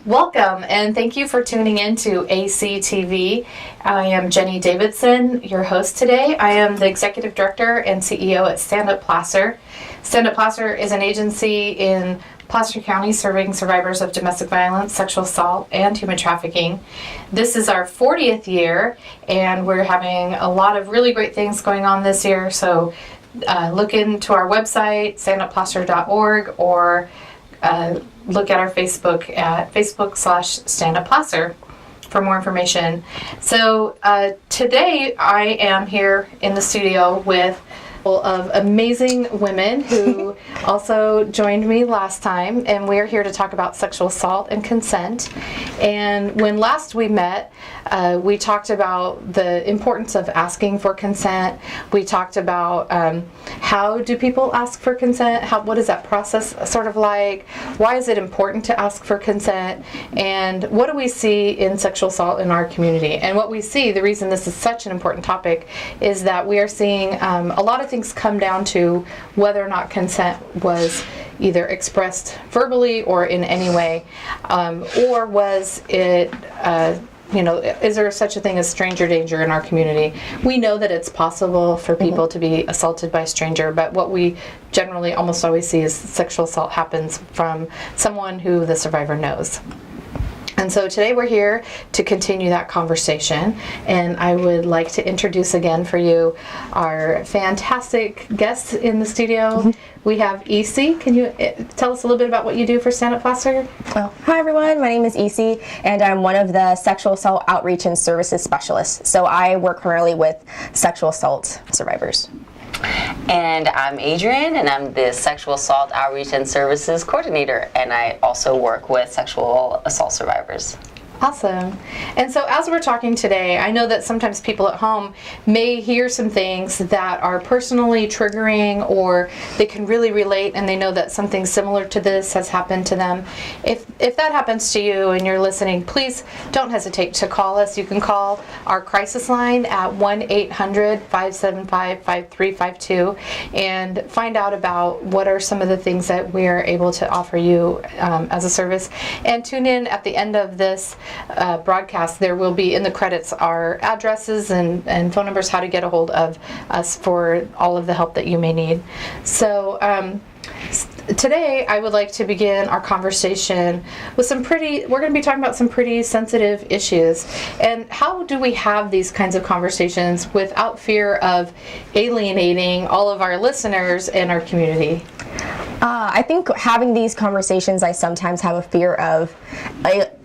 Welcome, and thank you for tuning in to ACTV. I am Jenny Davidson, your host today. I am the Executive Director and CEO at StandUpPlacer. StandUpPlacer is an agency in Placer County serving survivors of domestic violence, sexual assault, and human trafficking. This is our 40th year, and we're having a lot of really great things going on this year. So look into our website, StandUpPlacer.org, or look at our Facebook at Facebook/StandUpPlacer for more information. So today I am here in the studio with of amazing women who also joined me last time, and we're here to talk about sexual assault and consent. And when last we met, we talked about the importance of asking for consent. We talked about how do people ask for consent? What is that process sort of like? Why is it important to ask for consent? And what do we see in sexual assault in our community? And what we see, the reason this is such an important topic, is that we are seeing a lot of things come down to whether or not consent was either expressed verbally or in any way, or was it is there such a thing as stranger danger in our community? We know that it's possible for people to be assaulted by a stranger, but what we generally almost always see is sexual assault happens from someone who the survivor knows. And so today we're here to continue that conversation, and I would like to introduce again for you our fantastic guests in the studio. We have EC. Can you tell us a little bit about what you do for StandUpPlacer? Well, hi everyone, my name is EC, and I'm one of the sexual assault outreach and services specialists. So I work primarily with sexual assault survivors. And I'm Adrienne, and I'm the Sexual Assault Outreach and Services Coordinator, and I also work with sexual assault survivors. Awesome. And so as we're talking today, I know that sometimes people at home may hear some things that are personally triggering, or they can really relate and they know that something similar to this has happened to them. If that happens to you and you're listening, please don't hesitate to call us. You can call our crisis line at 1-800-575-5352 and find out about what are some of the things that we are able to offer you as a service. And tune in at the end of this broadcast. There will be in the credits our addresses and phone numbers, how to get a hold of us for all of the help that you may need. So today I would like to begin our conversation with we're going to be talking about some pretty sensitive issues. And how do we have these kinds of conversations without fear of alienating all of our listeners and our community? I think having these conversations, I sometimes have a fear of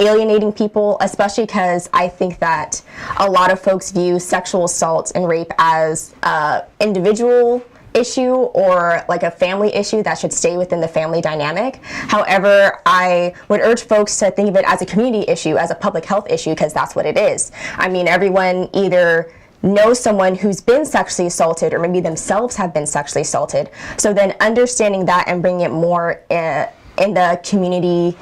alienating people, especially because I think that a lot of folks view sexual assault and rape as an individual issue or like a family issue that should stay within the family dynamic. However, I would urge folks to think of it as a community issue, as a public health issue, because that's what it is. I mean, everyone either know someone who's been sexually assaulted or maybe themselves have been sexually assaulted. So then understanding that and bringing it more in the community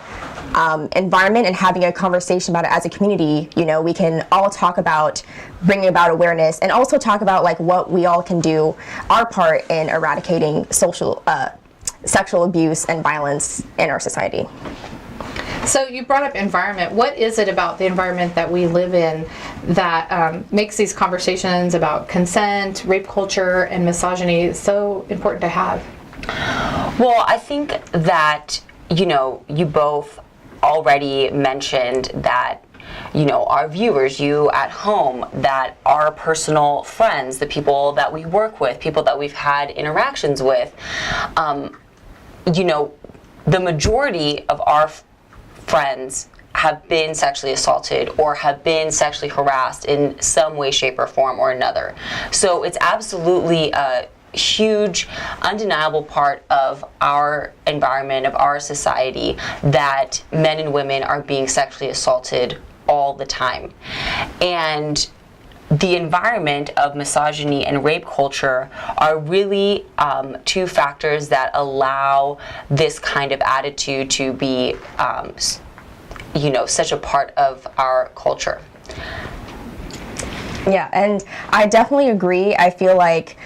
environment and having a conversation about it as a community, we can all talk about bringing about awareness and also talk about like what we all can do, our part in eradicating sexual abuse and violence in our society. So you brought up environment. What is it about the environment that we live in that makes these conversations about consent, rape culture, and misogyny so important to have? Well, I think that, you both already mentioned that, our viewers, you at home, that our personal friends, the people that we work with, people that we've had interactions with, the majority of our friends have been sexually assaulted or have been sexually harassed in some way, shape, or form or another. So it's absolutely a huge, undeniable part of our environment, of our society, that men and women are being sexually assaulted all the time. And the environment of misogyny and rape culture are really two factors that allow this kind of attitude to be, such a part of our culture. Yeah, and I definitely agree. I feel like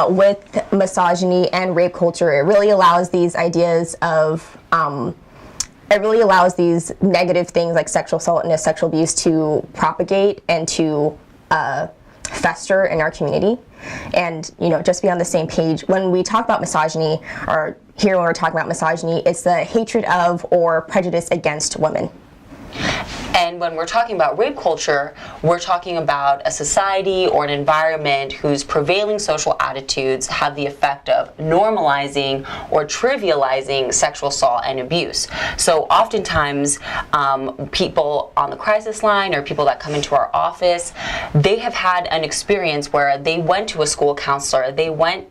with misogyny and rape culture, it really allows these ideas of it really allows these negative things like sexual assault and sexual abuse to propagate and to fester in our community. And, just be on the same page. When we talk about misogyny, or here when we're talking about misogyny, it's the hatred of or prejudice against women. And when we're talking about rape culture, we're talking about a society or an environment whose prevailing social attitudes have the effect of normalizing or trivializing sexual assault and abuse. So oftentimes, people on the crisis line or people that come into our office, they have had an experience where they went to a school counselor, they went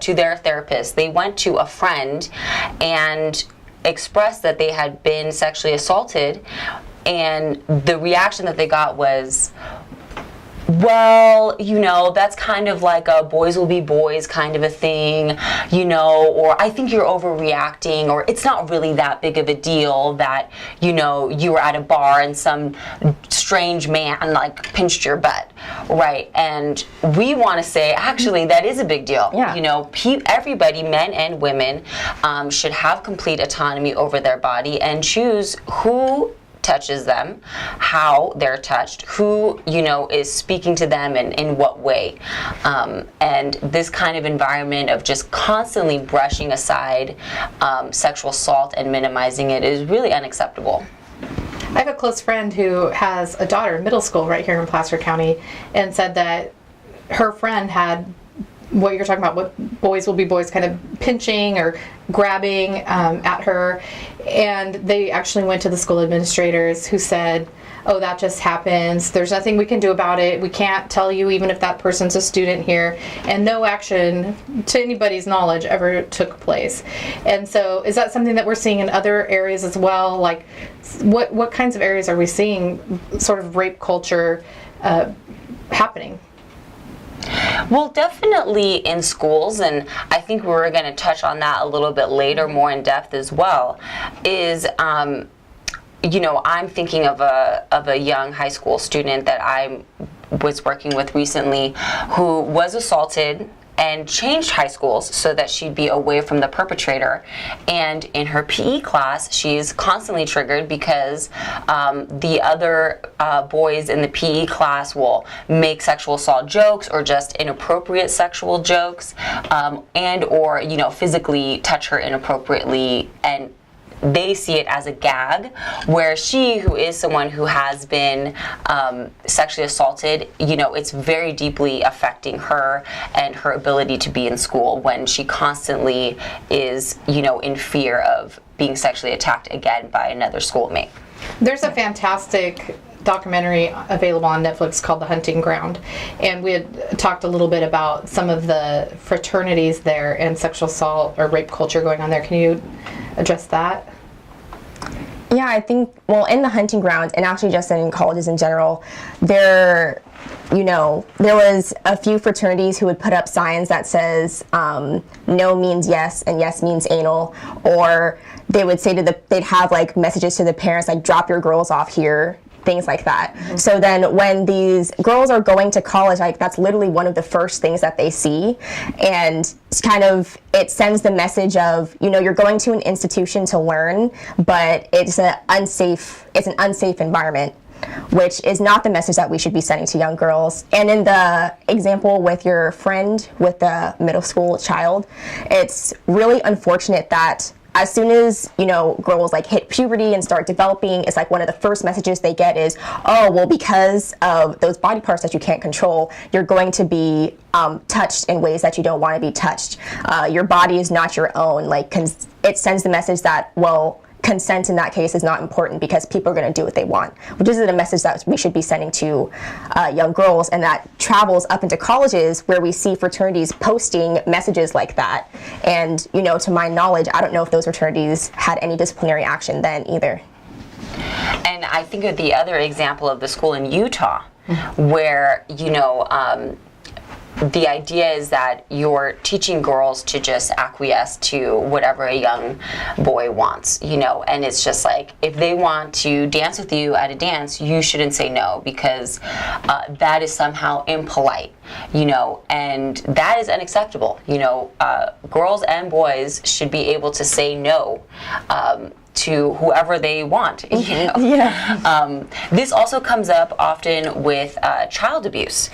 to their therapist, they went to a friend and expressed that they had been sexually assaulted, and the reaction that they got was, well, that's kind of like a boys will be boys kind of a thing, or I think you're overreacting, or it's not really that big of a deal that, you were at a bar and some strange man like pinched your butt, right? And we want to say, actually, that is a big deal. Yeah. Everybody, men and women, should have complete autonomy over their body and choose who touches them, how they're touched, who is speaking to them, and in what way. And this kind of environment of just constantly brushing aside sexual assault and minimizing it is really unacceptable. I have a close friend who has a daughter in middle school right here in Placer County, and said that her friend had what you're talking about, what boys will be boys, kind of pinching or grabbing at her. And they actually went to the school administrators, who said, oh, that just happens. There's nothing we can do about it. We can't tell you even if that person's a student here. And no action, to anybody's knowledge, ever took place. And so is that something that we're seeing in other areas as well? Like, what kinds of areas are we seeing sort of rape culture happening? Well, definitely in schools, and I think we're going to touch on that a little bit later, more in depth as well, is, I'm thinking of a young high school student that I was working with recently who was assaulted and changed high schools so that she'd be away from the perpetrator. And in her PE class, she's constantly triggered because the other boys in the PE class will make sexual assault jokes or just inappropriate sexual jokes, and or physically touch her inappropriately, and they see it as a gag, where she, who is someone who has been sexually assaulted, it's very deeply affecting her and her ability to be in school when she constantly is, in fear of being sexually attacked again by another schoolmate. There's a fantastic documentary available on Netflix called The Hunting Ground, and we had talked a little bit about some of the fraternities there and sexual assault or rape culture going on there. Can you address that? Yeah, I think, in the hunting grounds, and actually just in colleges in general, there was a few fraternities who would put up signs that says no means yes and yes means anal, or they would say they'd have like messages to the parents like, drop your girls off here, things like that. Mm-hmm. So then when these girls are going to college, like, that's literally one of the first things that they see. And it sends the message of, you're going to an institution to learn, but it's an unsafe environment, which is not the message that we should be sending to young girls. And in the example with your friend with the middle school child, it's really unfortunate that as soon as, girls like hit puberty and start developing, it's like one of the first messages they get is, oh, well, because of those body parts that you can't control, you're going to be touched in ways that you don't want to be touched. Your body is not your own. Like, it sends the message that, consent in that case is not important because people are going to do what they want, which is a message that we should be sending to young girls, and that travels up into colleges where we see fraternities posting messages like that. And, to my knowledge, I don't know if those fraternities had any disciplinary action then either. And I think of the other example of the school in Utah, where, the idea is that you're teaching girls to just acquiesce to whatever a young boy wants, and it's just like, if they want to dance with you at a dance, you shouldn't say no, because that is somehow impolite, and that is unacceptable. Girls and boys should be able to say no to whoever they want. This also comes up often with child abuse.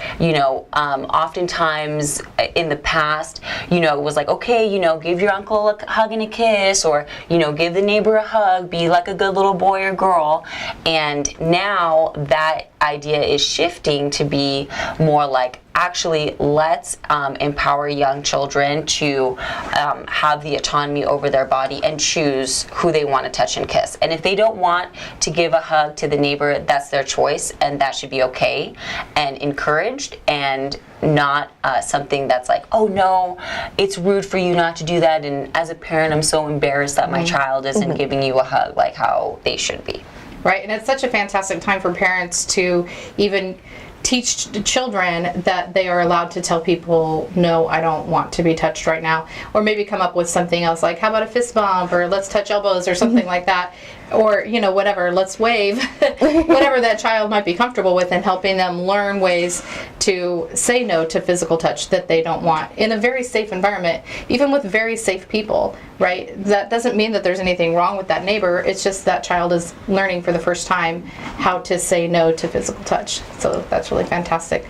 Oftentimes in the past, it was like, okay, give your uncle a hug and a kiss, or give the neighbor a hug, be like a good little boy or girl. And now that idea is shifting to be more like, actually, let's empower young children to have the autonomy over their body and choose who they want to touch and kiss. And if they don't want to give a hug to the neighbor, that's their choice, and that should be okay and encouraged, and not something that's like, oh no, it's rude for you not to do that, and as a parent, I'm so embarrassed that my child isn't giving you a hug like how they should be. Right, and it's such a fantastic time for parents to even teach children that they are allowed to tell people, no, I don't want to be touched right now. Or maybe come up with something else like, how about a fist bump, or let's touch elbows, or something like that. Or, whatever, let's wave. Whatever that child might be comfortable with, and helping them learn ways to say no to physical touch that they don't want in a very safe environment, even with very safe people, right? That doesn't mean that there's anything wrong with that neighbor. It's just that child is learning for the first time how to say no to physical touch. So that's really fantastic.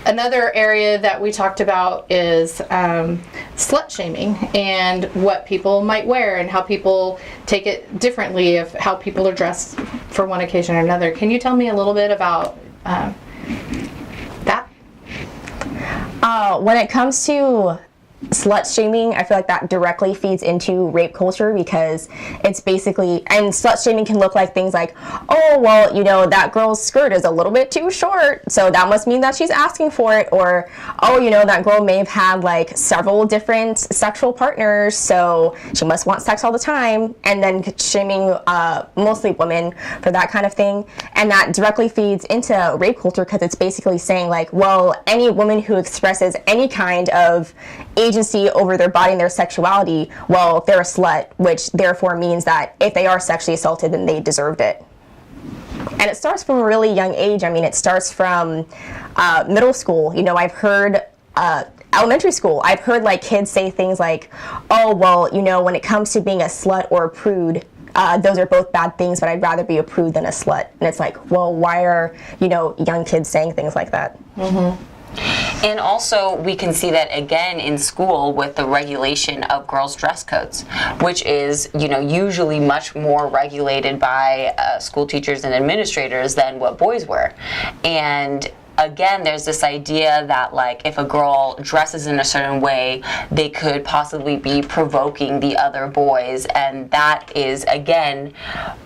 Another area that we talked about is slut shaming, and what people might wear and how people take it differently of how people are dressed for one occasion or another. Can you tell me a little bit about that? When it comes to slut shaming, I feel like that directly feeds into rape culture, because it's basically, and slut shaming can look like things like, oh, well, that girl's skirt is a little bit too short, so that must mean that she's asking for it, or, oh, that girl may have had like several different sexual partners, so she must want sex all the time, and then shaming mostly women for that kind of thing. And that directly feeds into rape culture, because it's basically saying like, well, any woman who expresses any kind of agency over their body and their sexuality, well, they're a slut, which therefore means that if they are sexually assaulted, then they deserved it. And it starts from a really young age. I mean, it starts from middle school. I've heard elementary school, I've heard like kids say things like, oh, well, when it comes to being a slut or a prude, those are both bad things, but I'd rather be a prude than a slut. And it's like, well, why are, young kids saying things like that? Mm-hmm. And also, we can see that again in school with the regulation of girls' dress codes, which is, usually much more regulated by school teachers and administrators than what boys wear. And again, there's this idea that like if a girl dresses in a certain way, they could possibly be provoking the other boys, and that is again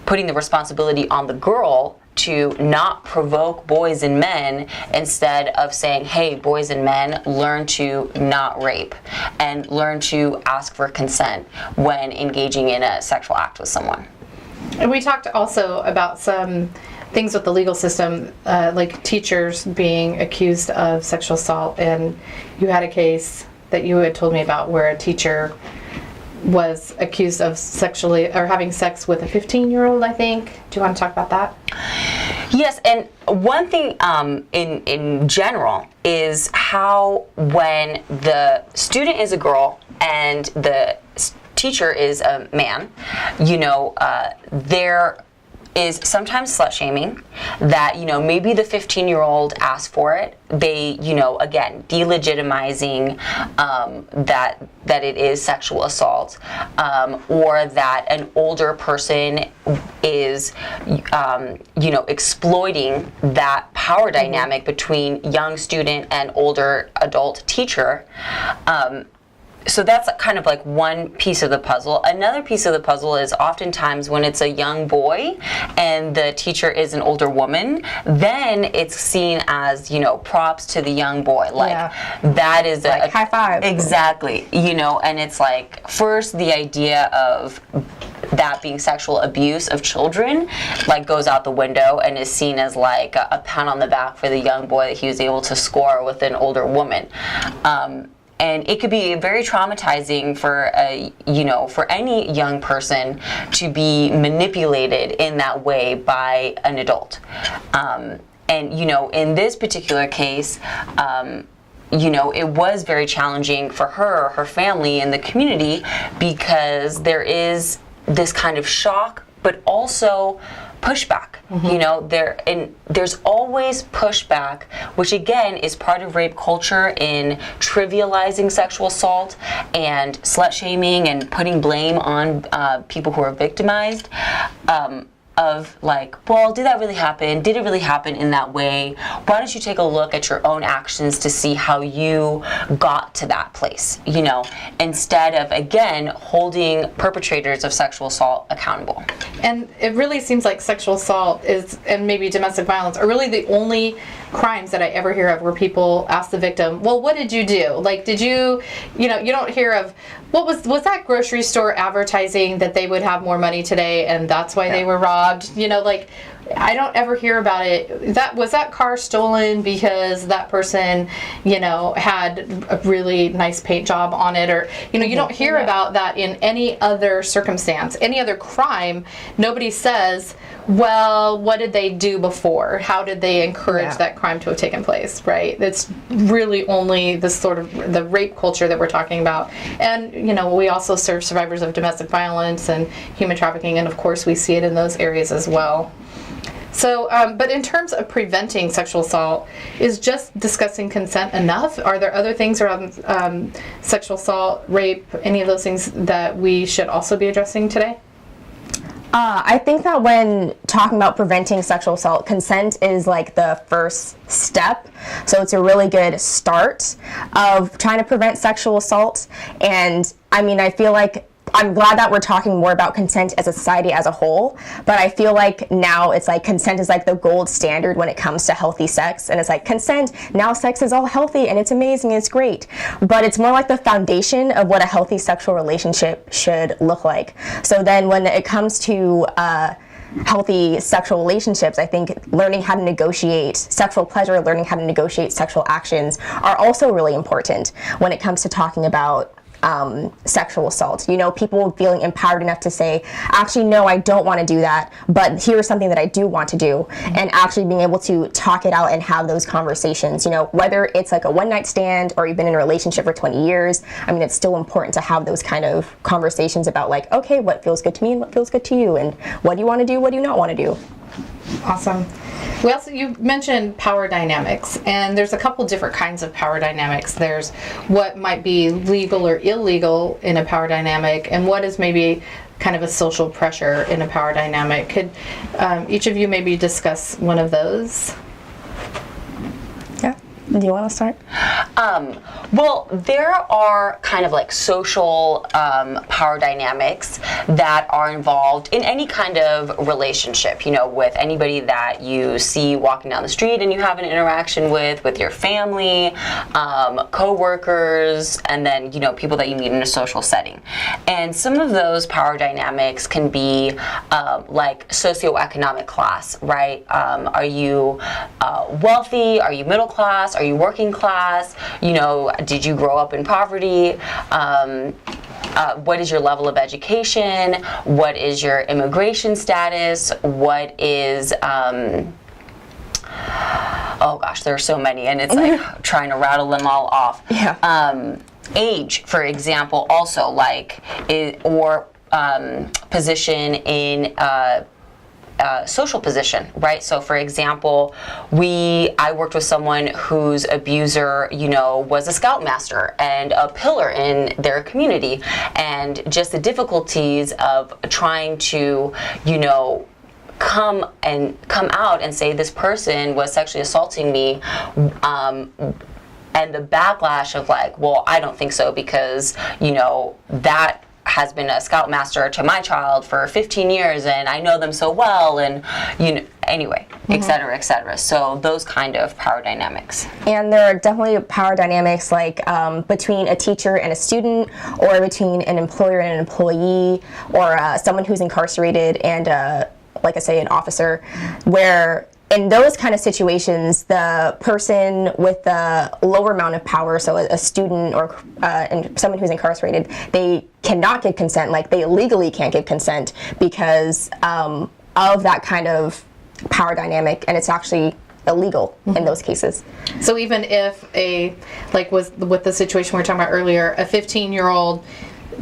putting the responsibility on the girl to not provoke boys and men, instead of saying, hey, boys and men, learn to not rape and learn to ask for consent when engaging in a sexual act with someone. And we talked also about some things with the legal system, like teachers being accused of sexual assault, and you had a case that you had told me about where a teacher was accused of sexually or having sex with a 15-year-old, I think. Do you want to talk about that? Yes, and one thing in general is how when the student is a girl and the teacher is a man, there is sometimes slut shaming that, maybe the 15-year-old asked for it. They, again, delegitimizing that it is sexual assault, or that an older person is, exploiting that power dynamic between young student and older adult teacher. So that's kind of like one piece of the puzzle. Another piece of the puzzle is oftentimes when it's a young boy and the teacher is an older woman, then it's seen as, props to the young boy. Like, that is like high five. Exactly. And it's like, first the idea of that being sexual abuse of children like goes out the window and is seen as like a pat on the back for the young boy that he was able to score with an older woman. And it could be very traumatizing for for any young person to be manipulated in that way by an adult. And in this particular case, it was very challenging for her family, and the community, because there is this kind of shock, but also pushback. You know, there's always pushback, which again is part of rape culture in trivializing sexual assault and slut shaming and putting blame on people who are victimized. Of like, well, did that really happen? Did it really happen in that way? Why don't you take a look at your own actions to see how you got to that place, you know, instead of, again, holding perpetrators of sexual assault accountable. And it really seems like sexual assault is, and maybe domestic violence, are really the only crimes that I ever hear of where people ask the victim, well, what did you do? Like, did you know, you don't hear of, what was that grocery store advertising that they would have more money today and that's why they were robbed? You know, like, I don't ever hear about it. Was that car stolen because that person, you know, had a really nice paint job on it, or, you know, you don't hear about that in any other circumstance, any other crime. Nobody says, well, what did they do before? How did they encourage that crime to have taken place, right? It's really only this sort of the rape culture that we're talking about. And, you know, we also serve survivors of domestic violence and human trafficking, and of course we see it in those areas as well. So, but in terms of preventing sexual assault, is just discussing consent enough? Are there other things around sexual assault, rape, any of those things that we should also be addressing today? I think that when talking about preventing sexual assault, consent is like the first step. So it's a really good start of trying to prevent sexual assault. And I mean, I feel like I'm glad that we're talking more about consent as a society as a whole, but I feel like now it's like consent is like the gold standard when it comes to healthy sex, and it's like consent, now sex is all healthy and it's amazing, it's great, but it's more like the foundation of what a healthy sexual relationship should look like. So then when it comes to healthy sexual relationships, I think learning how to negotiate sexual pleasure, learning how to negotiate sexual actions are also really important when it comes to talking about sexual assault. You know, people feeling empowered enough to say, actually, no, I don't want to do that, but here's something that I do want to do, and actually being able to talk it out and have those conversations. You know, whether it's like a one-night stand or you've been in a relationship for 20 years, I mean, it's still important to have those kind of conversations about like, okay, what feels good to me and what feels good to you, and what do you want to do, what do you not want to do. Awesome. You mentioned power dynamics, and there's a couple different kinds of power dynamics. There's what might be legal or illegal in a power dynamic, and what is maybe kind of a social pressure in a power dynamic. Could each of you maybe discuss one of those? Yeah. Do you want to start? Well, there are kind of like social power dynamics that are involved in any kind of relationship, you know, with anybody that you see walking down the street and you have an interaction with your family, co-workers, and then, you know, people that you meet in a social setting. And some of those power dynamics can be like socioeconomic class, right? Are you wealthy? Are you middle class? Are you working class? You know, did you grow up in poverty? What is your level of education? What is your immigration status? What is, oh gosh, there are so many, and it's like trying to rattle them all off. Yeah. Age, for example, also like, or position in social position, right? So for example, I worked with someone whose abuser, you know, was a scoutmaster and a pillar in their community, and just the difficulties of trying to, you know, come out and say this person was sexually assaulting me, and the backlash of like, well, I don't think so, because, you know, that has been a scoutmaster to my child for 15 years and I know them so well, and, you know, anyway, et cetera, et cetera. So those kind of power dynamics. And there are definitely power dynamics like between a teacher and a student, or between an employer and an employee, or someone who's incarcerated and, like I say, an officer, where in those kind of situations, the person with the lower amount of power, so a student or and someone who's incarcerated, they cannot give consent, like they legally can't give consent because of that kind of power dynamic, and it's actually illegal in those cases. So even if with the situation we were talking about earlier, a 15-year-old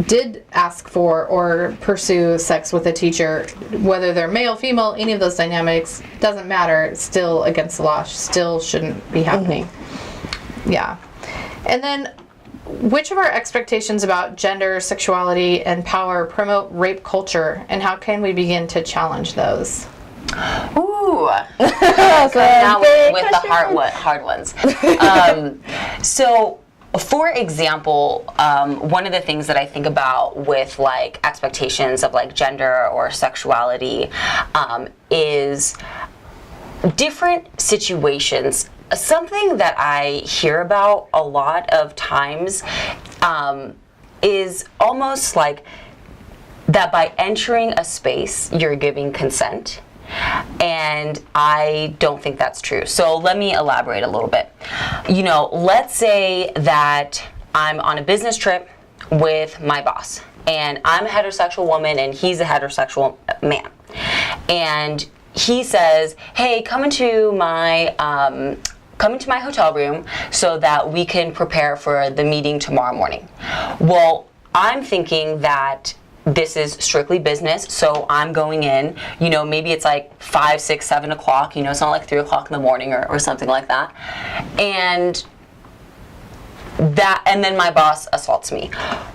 did ask for or pursue sex with a teacher, whether they're male, female, any of those dynamics, doesn't matter. It's still against the law. Still shouldn't be happening. Yeah. And then, which of our expectations about gender, sexuality, and power promote rape culture, and how can we begin to challenge those? Ooh, now with the hard ones. So, for example, one of the things that I think about with like expectations of like gender or sexuality is different situations. Something that I hear about a lot of times is almost like that by entering a space, you're giving consent. And I don't think that's true. So let me elaborate a little bit. You know, let's say that I'm on a business trip with my boss, and I'm a heterosexual woman and he's a heterosexual man. And he says, hey, come into my hotel room so that we can prepare for the meeting tomorrow morning. Well, I'm thinking that this is strictly business, so I'm going in, you know, maybe it's like 5, 6, 7 o'clock, you know, it's not like 3 o'clock in the morning or something like that. And then my boss assaults me.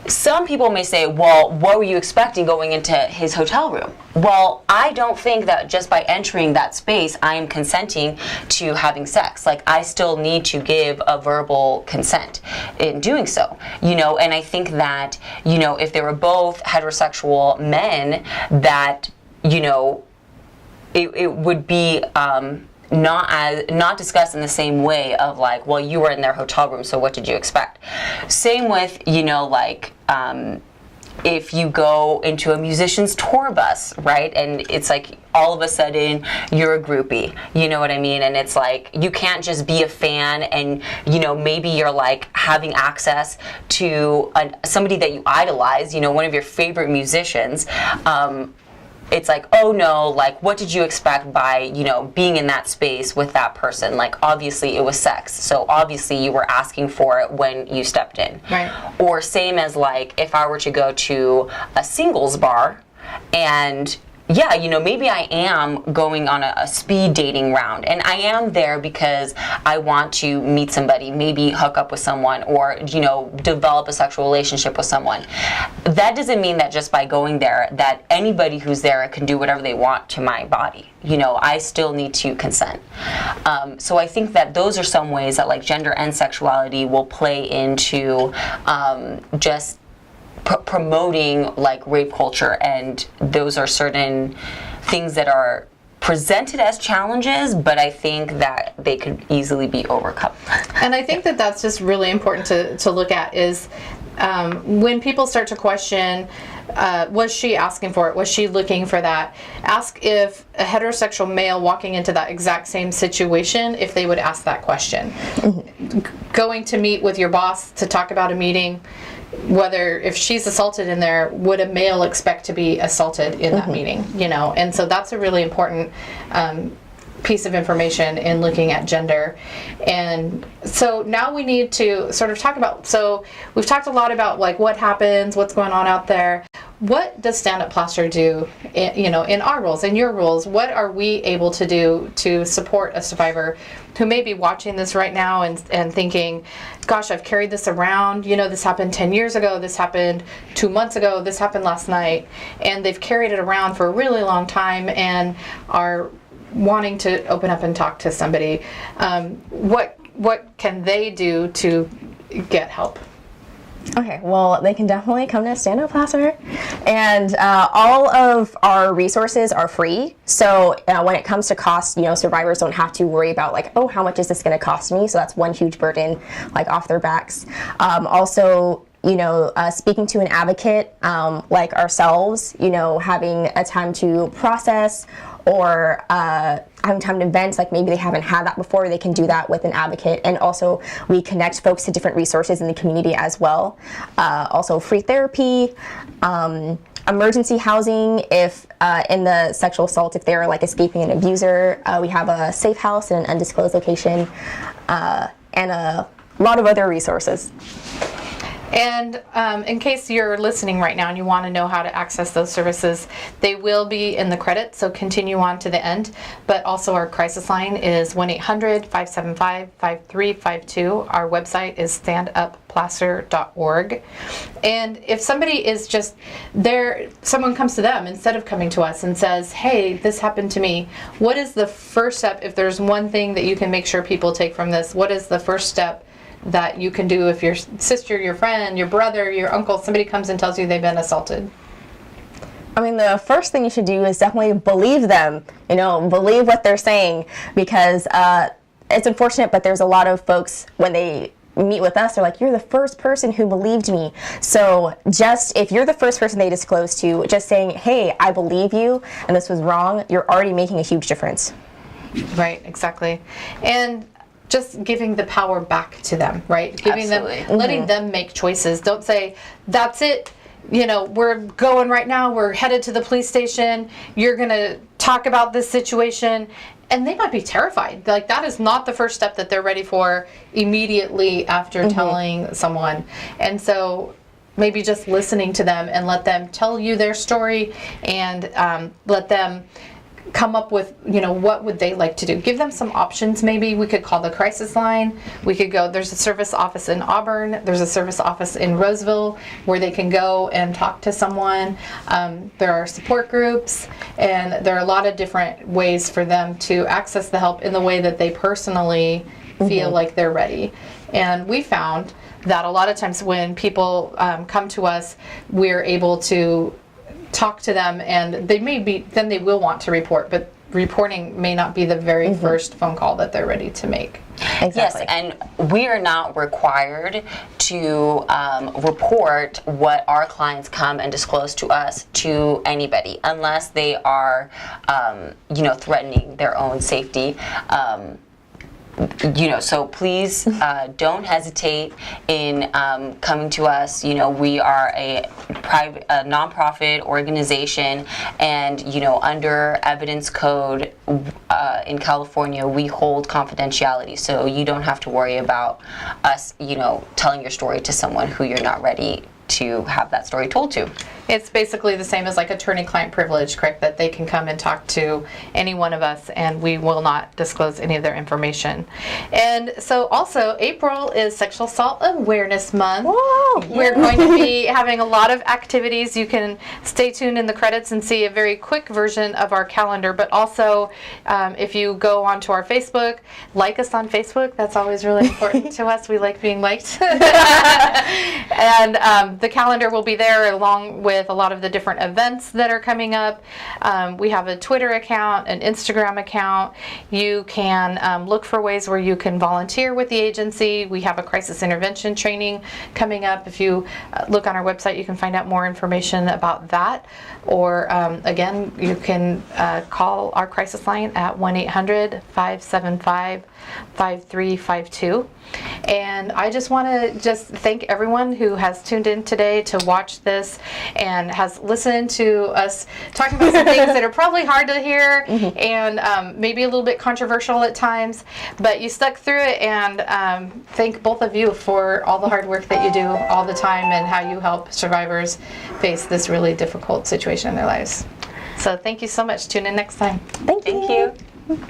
Some people may say, well, what were you expecting going into his hotel room? Well, I don't think that just by entering that space, I am consenting to having sex. Like, I still need to give a verbal consent in doing so, you know, and I think that, you know, if they were both heterosexual men, that, you know, it would be, not discussed in the same way of like, well, you were in their hotel room, so what did you expect? Same with, you know, like, if you go into a musician's tour bus, right? And it's like all of a sudden you're a groupie, you know what I mean? And it's like, you can't just be a fan and, you know, maybe you're like having access to somebody that you idolize, you know, one of your favorite musicians. It's like, oh no, like, what did you expect by, you know, being in that space with that person? Like, obviously it was sex, so obviously you were asking for it when you stepped in. Right. Or same as like, if I were to go to a singles bar and yeah, you know, maybe I am going on a speed dating round, and I am there because I want to meet somebody, maybe hook up with someone, or, you know, develop a sexual relationship with someone. That doesn't mean that just by going there, that anybody who's there can do whatever they want to my body. You know, I still need to consent. So I think that those are some ways that like gender and sexuality will play into just promoting like rape culture, and those are certain things that are presented as challenges, but I think that they could easily be overcome. And I think that that's just really important to look at is when people start to question, was she asking for it? Was she looking for that? Ask if a heterosexual male walking into that exact same situation, if they would ask that question. Going to meet with your boss to talk about a meeting, whether if she's assaulted in there, would a male expect to be assaulted in that meeting, you know? And so that's a really important piece of information in looking at gender. And so now we need to sort of talk about, so we've talked a lot about like what happens, what's going on out there. What does StandUpPlacer do, you know, in our roles, in your roles? What are we able to do to support a survivor who may be watching this right now and thinking, gosh, I've carried this around, you know, this happened 10 years ago, this happened 2 months ago, this happened last night, and they've carried it around for a really long time and are wanting to open up and talk to somebody. What can they do to get help? Okay, well, they can definitely come to StandUpPlacer, and all of our resources are free. So when it comes to cost, you know, survivors don't have to worry about like, oh, how much is this going to cost me? So that's one huge burden, like off their backs. Also, you know, speaking to an advocate like ourselves, you know, having a time to process or having time to vent, like maybe they haven't had that before, they can do that with an advocate. And also we connect folks to different resources in the community as well. Also free therapy, emergency housing if in the sexual assault, if they're like escaping an abuser. We have a safe house in an undisclosed location and a lot of other resources. And in case you're listening right now and you want to know how to access those services, they will be in the credits, so continue on to the end. But also our crisis line is 1-800-575-5352. Our website is StandUpPlacer.org. And if somebody is just there, someone comes to them instead of coming to us and says, hey, this happened to me, what is the first step? If there's one thing that you can make sure people take from this, what is the first step that you can do if your sister, your friend, your brother, your uncle, somebody comes and tells you they've been assaulted? I mean, the first thing you should do is definitely believe them, believe what they're saying, because it's unfortunate, but there's a lot of folks, when they meet with us, they're like, you're the first person who believed me. So just, if you're the first person they disclose to, just saying, hey, I believe you, and this was wrong, you're already making a huge difference. Right, exactly. And just giving the power back to them, right? Giving Absolutely. them, letting them make choices. Don't say, that's it, we're going right now, we're headed to the police station, you're going to talk about this situation. And they might be terrified. Like, that is not the first step that they're ready for immediately after telling someone. And so maybe just listening to them and let them tell you their story, and let them come up with, what would they like to do. Give them some options. Maybe we could call the crisis line. We could go, there's a service office in Auburn. There's a service office in Roseville where they can go and talk to someone. There are support groups, and there are a lot of different ways for them to access the help in the way that they personally feel like they're ready. And we found that a lot of times when people come to us, we're able to talk to them, and then they will want to report, but reporting may not be the very first phone call that they're ready to make. Exactly. Yes, and we are not required to report what our clients come and disclose to us to anybody, unless they are, threatening their own safety. So please don't hesitate in coming to us. We are a nonprofit organization, and under evidence code in California, we hold confidentiality. So you don't have to worry about us, telling your story to someone who you're not ready to have that story told to. It's basically the same as like attorney-client privilege, correct? That they can come and talk to any one of us, and we will not disclose any of their information. And so also, April is Sexual Assault Awareness Month. Whoa! We're going to be having a lot of activities. You can stay tuned in the credits and see a very quick version of our calendar, but also if you go onto our Facebook, like us on Facebook. That's always really important to us. We like being liked. And the calendar will be there along with a lot of the different events that are coming up. We have a Twitter account, an Instagram account. You can look for ways where you can volunteer with the agency. We have a crisis intervention training coming up. If you look on our website, you can find out more information about that. Or again, you can call our crisis line at 1-800-575-5352. And I just want to thank everyone who has tuned in today to watch this and has listened to us talking about some things that are probably hard to hear and maybe a little bit controversial at times, but you stuck through it, and thank both of you for all the hard work that you do all the time and how you help survivors face this really difficult situation in their lives. So thank you so much. Tune in next time. Thank you. Thank you.